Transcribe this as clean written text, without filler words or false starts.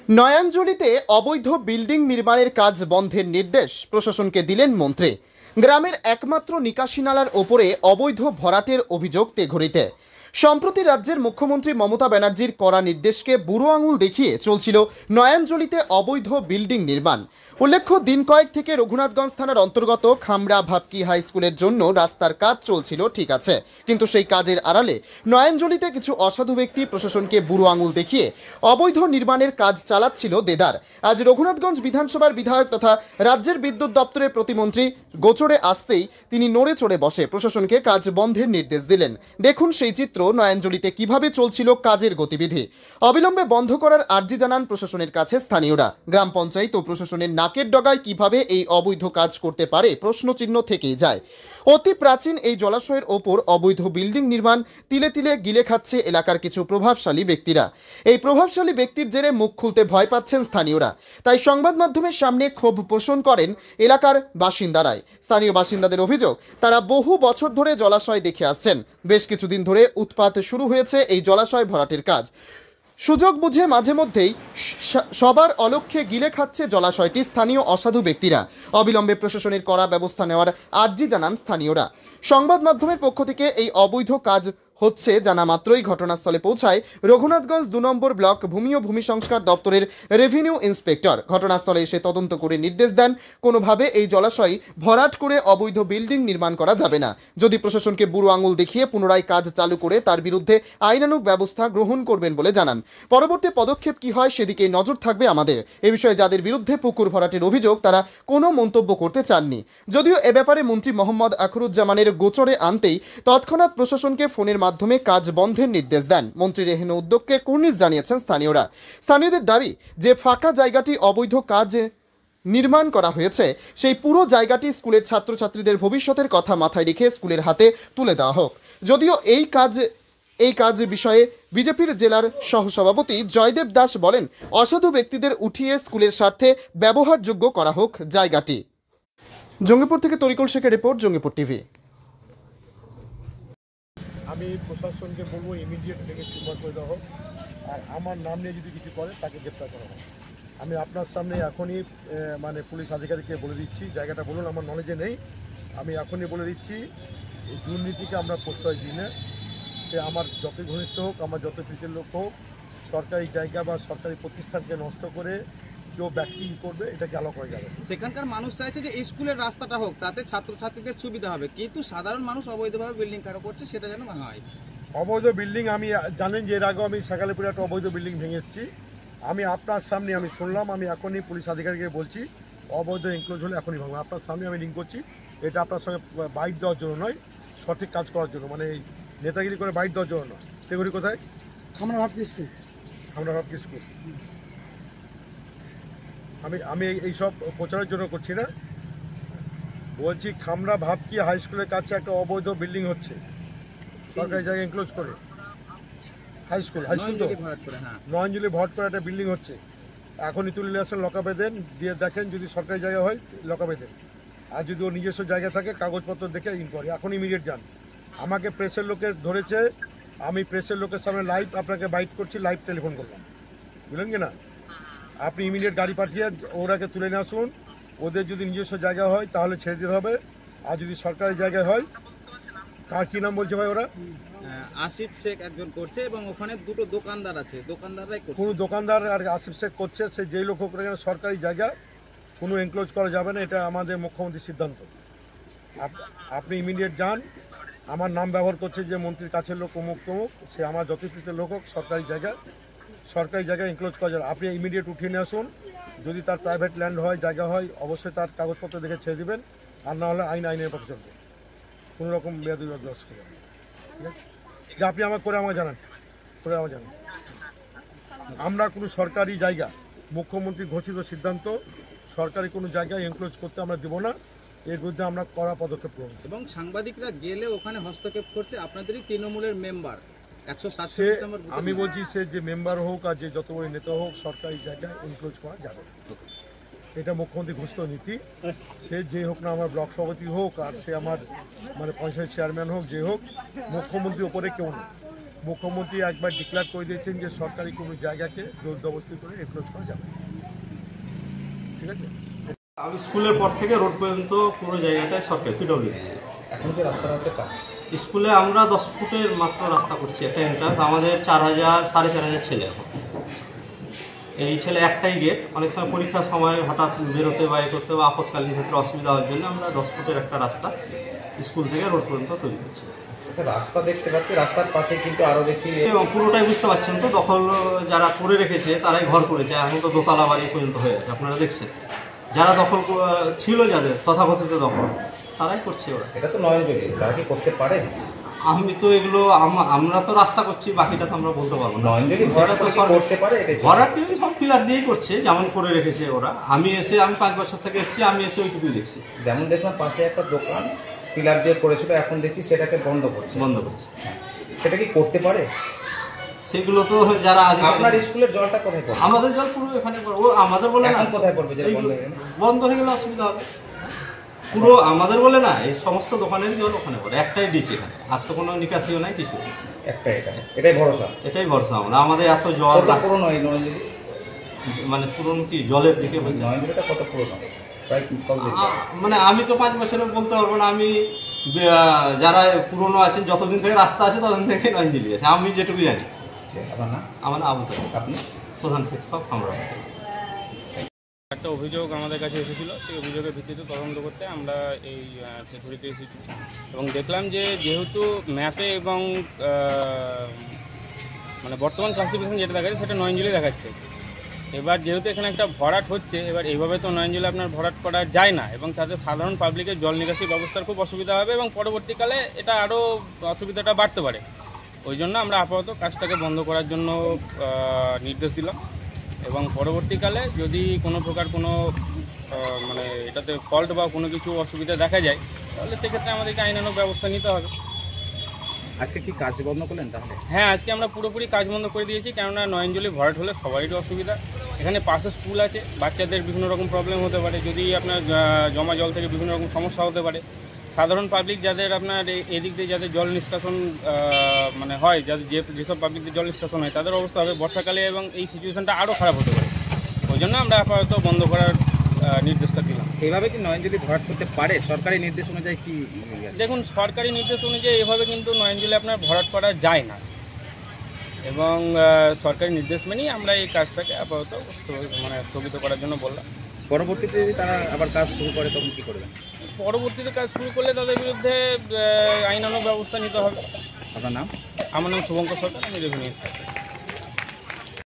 নয়াঞ্জলিতে অবৈধ বিল্ডিং নির্মাণের কাজ বন্ধের নির্দেশ প্রশাসনকে দিলেন মন্ত্রী। গ্রামের একমাত্র নিকাশি নালার ওপরে অবৈধ ভরাটের অভিযোগ তেঘড়িতে। সম্প্রতি রাজ্যের মুখ্যমন্ত্রী মমতা ব্যানার্জির কড়া নির্দেশকে বুড়ো আঙুল দেখিয়ে চলছিল নয়াঞ্জলিতে অবৈধ বিল্ডিং নির্মাণ। উল্লেখ্য, দিন কয়েক থেকে রঘুনাথগঞ্জ থানার অন্তর্গত খামড়া ভাবকি হাই স্কুলের জন্য রাস্তার কাজ চলছিল, ঠিক আছে, কিন্তু সেই কাজের আড়ালে নয়াঞ্জলিতে কিছু অসাধু ব্যক্তি প্রশাসনকে বুড়ো আঙুল দেখিয়ে অবৈধ নির্মাণের কাজ চালাচ্ছিল দেদার। আজ রঘুনাথগঞ্জ বিধানসভার বিধায়ক তথা রাজ্যের বিদ্যুৎ দপ্তরের প্রতিমন্ত্রী গোচরে আসতেই তিনি নড়ে চড়ে বসে প্রশাসনকে কাজ বন্ধের নির্দেশ দিলেন। দেখুন সেই চিত্র, নয়াঞ্জলিতে কিভাবে চলছিল কাজের গতিবিধি। অবিলম্বে বন্ধ করার আর্জি জানান প্রশাসনের কাছে স্থানীয়রা। গ্রাম পঞ্চায়েত ও প্রশাসনের নাকের ডগায় কিভাবে এই অবৈধ কাজ করতে পারে প্রশ্নচিহ্ন থেকেই যায়। অতি প্রাচীন এই জলাশয়ের ওপর অবৈধ বিল্ডিং নির্মাণ তিলে তিলে গিলে খাচ্ছে এলাকার কিছু প্রভাবশালী ব্যক্তিরা। এই প্রভাবশালী ব্যক্তির জেরে মুখ খুলতে ভয় পাচ্ছেন স্থানীয়রা, তাই সংবাদ মাধ্যমের সামনে ক্ষোভ পোষণ করেন এলাকার বাসিন্দারাই। স্থানীয় বাসিন্দাদের অভিযোগ, তারা বহু বছর ধরে জলাশয় দেখে আসছেন। বেশ কিছুদিন ধরে উৎপাত শুরু হয়েছে এই জলাশয় ভরাটের কাজ। সুযোগ বুঝে মাঝে মধ্যেই সবার অলক্ষ্যে গিলে খাচ্ছে জলাশয়টি স্থানীয় অসাধু ব্যক্তিরা। অবিলম্বে প্রশাসনের কড়া ব্যবস্থা নেওয়ার আর্জি জানান স্থানীয়রা। সংবাদ মাধ্যমের পক্ষ থেকে এই অবৈধ কাজ হচ্ছে জানা মাত্রই ঘটনাস্থলে পৌঁছায় রঘুনাথগঞ্জ ২ নম্বর ব্লক ভূমি ও ভূমি সংস্কার দপ্তরের রেভিনিউ ইন্সপেক্টর। ঘটনাস্থলে এসে তদন্ত করে নির্দেশ দেন, কোনোভাবে এই জলাশয় ভরাট করে অবৈধ বিল্ডিং নির্মাণ করা যাবে না। যদি প্রশাসনকে বুড়ো আঙুল দেখিয়ে পুনরায় কাজ চালু করে তার বিরুদ্ধে আইনানুগ ব্যবস্থা গ্রহণ করবেন বলে জানান। পরবর্তী পদক্ষেপ কি হয় সেদিকে নজর থাকবে আমাদের। এ বিষয়ে যাদের বিরুদ্ধে পুকুর ভরাটের অভিযোগ তারা কোনো মন্তব্য করতে চাননি। যদিও এ ব্যাপারে মন্ত্রী মোহাম্মদ আখরুজ্জামানের গোচরে আনতেই তৎক্ষণাৎ প্রশাসনকে ফোনের মাধ্যমে কাজ বন্ধের নির্দেশ দেন। মন্ত্রীর এহেন উদ্যোগকে কুর্নিশ জানিয়েছেন স্থানীয়রা। স্থানীয়দের দাবি যে ফাঁকা জায়গাটি অবৈধ কাজ নির্মাণ করা হয়েছে, সেই পুরো জায়গাটি স্কুলের ছাত্রছাত্রীদের ভবিষ্যতের কথা মাথায় রেখে স্কুলের হাতে তুলে দেওয়া হোক। যদিও এই কাজ বিষয়ে বিজেপির জেলার সহসভাপতি জয়দেব দাস বলেন, অসাধু ব্যক্তিদের উঠিয়ে স্কুলের স্বার্থে ব্যবহারযোগ্য করা হোক জায়গাটি। জঙ্গিপুর থেকে তরিকুল শেখের রিপোর্ট, জঙ্গিপুর টিভি। আমি প্রশাসনকে বলবো ইমিডিয়েট থেকে চুম্বক করে দেওয়া হোক, আর আমার নাম নিয়ে যদি কিছু করে তাকে গ্রেপ্তার করা হোক। আমি আপনার সামনে এখনই পুলিশ আধিকারিককে বলে দিচ্ছি, জায়গাটা বলুন, আমার নলেজে নেই, আমি এখনই বলে দিচ্ছি, এই দুর্নীতিকে আমরা প্রশ্রয় দিই না। সে আমার যত ঘনিষ্ঠ হোক, আমার যত পিছের লোক হোক, সরকারি জায়গা বা সরকারি প্রতিষ্ঠানকে নষ্ট করে কেউ ব্যক্তি করবে, এটাকে আলো করা যাবে। সেখানকার মানুষ চাইছে যে স্কুলের রাস্তাটা হোক, তাতে ছাত্রছাত্রীদের সুবিধা হবে, কিন্তু সাধারণ মানুষ অবৈধভাবে বিল্ডিং কারো করছে, সেটা যেন ভাঙা হয়। অবৈধ বিল্ডিং, আমি জানেন যে এর আগেও আমি সকালেপুরে একটা অবৈধ বিল্ডিং ভেঙে এসেছি। আমি আপনার সামনে আমি শুনলাম, আমি এখনই পুলিশ আধিকারিককে বলছি অবৈধ এনক্লোজ হলে এখনই ভাঙবো। আপনার সামনে আমি লিঙ্ক করছি, এটা আপনার সঙ্গে বাইট দেওয়ার জন্য নয়, সঠিক কাজ করার জন্য, মানে এই নেতাগিরি করে বাইট দেওয়ার জন্য নয়। সেগুলি কোথায়? খামড়া ভাবকি স্কুল। খামড়া ভাবকি স্কুল। আমি এইসব প্রচারের জন্য করছি না, বলছি খামড়া ভাবকি হাই স্কুলের কাছে একটা অবৈধ বিল্ডিং হচ্ছে, সরকারি জায়গায় এনক্লোজ করে। হাই স্কুল তো নয়াঞ্জলি ভরাট করে একটা বিল্ডিং হচ্ছে। এখনই তুলে নিয়ে আসেন, লকাপে দেন, দিয়ে দেখেন যদি সরকারি জায়গা হয় লকাপে দেন, আর যদি ওর নিজস্ব জায়গা থাকে কাগজপত্র দেখে ইনকোয়ারি। এখন ইমিডিয়েট যান। আমাকে প্রেসের লোকে ধরেছে, আমি প্রেসের লোকের সামনে লাইভ আপনাকে বাইট করছি, লাইভ টেলিফোন করলাম, বুঝলেন কি না? আপনি ইমিডিয়েট গাড়ি পাঠিয়ে ওরাকে তুলে নিয়ে আসুন। ওদের যদি নিজস্ব জায়গা হয় তাহলে ছেড়ে দিতে হবে, আর যদি সরকারি জায়গায় হয়, কার কি নাম বলছে ভাই ওরা? আসিফ শেখ একজন করছে, এবং ওখানে দুটো দোকানদার আছে, দোকানদাররাই করছে। কোনো দোকানদার আর আসিফ শেখ করছে, সে যেই লোক হোক না কেন, সরকারি জায়গা কোনো এনক্লোজ করা যাবে না, এটা আমাদের মুখ্যমন্ত্রীর সিদ্ধান্ত। আপনি ইমিডিয়েট যান। আমার নাম ব্যবহার করছে যে মন্ত্রীর কাছের লোক অমুক তমুক, সে আমার যতটুকু লোক হোক, সরকারি জায়গায় এনক্লোজ করা যাবে। আপনি ইমিডিয়েট উঠিয়ে নিয়ে আসুন। যদি তার প্রাইভেট ল্যান্ড হয়, জায়গা হয়, অবশ্যই তার কাগজপত্র দেখে ছেড়ে দেবেন, আর না হলে আইনের পথে চলবে। কোনো রকম বেয়াদবি বরদাস্ত করবেন না, ঠিক আছে? যে আপনি আমাকে জানান। আমরা কোনো সরকারি জায়গা, মুখ্যমন্ত্রী ঘোষিত সিদ্ধান্ত, সরকারি কোনো জায়গায় এনক্লোজ করতে আমরা দেবো না। এর বিরুদ্ধে আমরা কড়া পদক্ষেপ করব। এবং সাংবাদিকরা গেলে ওখানে হস্তক্ষেপ করছে, আপনাদেরই তৃণমূলের মেম্বার 107। আমি বলছি, সে যে মেম্বার হোক আর যে যত বড় নেতা হোক, সরকারি জায়গায় এনক্লোজ করা যাবে, এটা মুখ্যমন্ত্রী ঘোষিত নীতি। সে যে হোক না, আমার ব্লক সভাপতি হোক, আর সে আমার পঞ্চায়েত চেয়ারম্যান হোক, যে হোক, মুখ্যমন্ত্রীর ওপরে কেউ নেই। মুখ্যমন্ত্রী একবার ডিক্লেয়ার করে দিয়েছেন যে সরকারি কোনো জায়গাকে জোর জবরদস্তি করে এনক্লোজ করা যাবে না। ঠিক আছে। আমি স্কুলের পর থেকে রোড পর্যন্ত পুরো জায়গাটায় সরকারি পিডব্লিউ। এখন যে রাস্তাটা হচ্ছে স্কুলে আমরা 10 ফুটের মাত্র রাস্তা করছি, একটা এন্ট্রান্স। আমাদের 4,000-4,500 ছেলে এখন। এই ছেলে একটাই গেট, অনেক সময় পরীক্ষার সময় হঠাৎ বেরোতে বা করতে বা আপৎকালীন ক্ষেত্রে অসুবিধা হওয়ার জন্য আমরা 10 ফুটের একটা রাস্তা স্কুল থেকে রোড পর্যন্ত তৈরি করছি। রাস্তা দেখতে পাচ্ছি, রাস্তার পাশে কিন্তু আরো দেখছি এবং পুরোটাই বুঝতে পারছেন তো, দখল যারা করে রেখেছে তারাই ঘর করেছে। এখন তো দোতলা বাড়ি পর্যন্ত হয়ে গেছে, আপনারা দেখছেন। যারা দখল ছিল, যাদের তথাকথিত দখল, তারাই করছে ওরা। এটা তো নয়নজলি, তারা কি করতে পারে? আমি তো এগুলো আমরা তো রাস্তা করছি, বাকিটা তো আমরা বলতে পারবো না। নয়নজলি ভরাট তো করতে পারে, ভরাটি সব পিলার দিয়েই করছে, যেমন করে রেখেছে ওরা। আমি 5 বছর থেকে এসেছি, আমি এসে ওইটুকুই দেখছি। যেমন দেখলাম পাশে একটা দোকান পিলার দিয়ে করেছিল, এখন দেখছি সেটাকে বন্ধ করছে। সেটা কি করতে পারে? সেগুলো তো যারা আপনার স্কুলের জলটা কোথায় পড়ে? আমাদের জল পুরো এখানে পড়ে। ও আমাদের বলে না কোথায় পড়বে? বন্ধ হয়ে গেলে অসুবিধা হবে। পুরো আমাদের বলে না, এই সমস্ত দোকানের জল ওখানে পড়ে। একটাই ডিচ এখানে, আর তো কোনো নিকাশিও নাই, কিছু। এটাই ভরসা। আমাদের এত জল পুরনো নয়নজলি, মানে পুরনো কি জলের দিকে বলছে? নয়নজলিটা কত পুরনো? মানে আমি তো 5 বছরে বলতে পারবো না। আমি যারা পুরনো আছেন, যতদিন থেকে রাস্তা আছে ততদিন থেকে নয়নজলি আছে, আমি যেটুকু জানি। আমার আবু তালেব, আপনি প্রধান শিক্ষক আমরা। একটা অভিযোগ আমাদের কাছে এসেছিল, সেই অভিযোগের ভিত্তিতে তদন্ত করতে আমরা এই ঘুরিতে এসেছি এবং দেখলাম যে যেহেতু ম্যাপে এবং মানে বর্তমান ক্লাসিফিকেশন যেটা দেখাচ্ছে সেটা নয়নজলি দেখাচ্ছে। এবার যেহেতু এখানে একটা ভরাট হচ্ছে, এবার এইভাবে তো নয়নজলি আপনার ভরাট করা যায় না এবং তাতে সাধারণ পাবলিকের জল নিকাশি ব্যবস্থার খুব অসুবিধা হবে এবং পরবর্তীকালে এটা আরও অসুবিধাটা বাড়তে পারে। ওই জন্য আমরা আপাতত কাজটাকে বন্ধ করার জন্য নির্দেশ দিলাম এবং পরবর্তীকালে যদি কোনো প্রকার কোনো মানে এটাতে ফল্ট বা কোনো কিছু অসুবিধা দেখা যায়, তাহলে সেক্ষেত্রে আমাদেরকে আইনানুগ ব্যবস্থা নিতে হবে। আজকে কি কাজ বন্ধ করলেন তাহলে? হ্যাঁ, আজকে আমরা পুরোপুরি কাজ বন্ধ করে দিয়েছি, কেননা নয়নজলি ভরাট হলে সবারই অসুবিধা। এখানে পাশে স্কুল আছে, বাচ্চাদের বিভিন্ন রকম প্রবলেম হতে পারে, যদি আপনার জমা জল থেকে বিভিন্ন রকম সমস্যা হতে পারে। সাধারণ পাবলিক যাদের আপনার এদিক দিয়ে যাদের জল নিষ্কাশন মানে হয়, যাদের যেসব পাবলিকদের জল নিষ্কাশন হয় তাদের অবস্থা হবে বর্ষাকালে এবং এই সিচুয়েশনটা আরও খারাপ হতে পারে। ওই জন্য আমরা আপাতত বন্ধ করার নির্দেশটা দিলাম। এইভাবে কি নয়নজলি ভরাট করতে পারে? সরকারি নির্দেশ অনুযায়ী কি? দেখুন, সরকারি নির্দেশ অনুযায়ী এভাবে কিন্তু নয়নজলি আপনার ভরাট করা যায় না এবং সরকারি নির্দেশ মেনেই আমরা এই কাজটাকে আপাতত মানে স্থগিত করার জন্য বললাম। পরবর্তীতে যদি তারা আবার কাজ শুরু করে তখন কী করবেন? পরবর্তীতে কাজ শুরু করলে তাদের বিরুদ্ধে আইনানুগ ব্যবস্থা নিতে হবে। আপনার নাম? আমার নাম শুভঙ্কর সরকার, আমি রেভিনিউ ইন্সপেক্টর।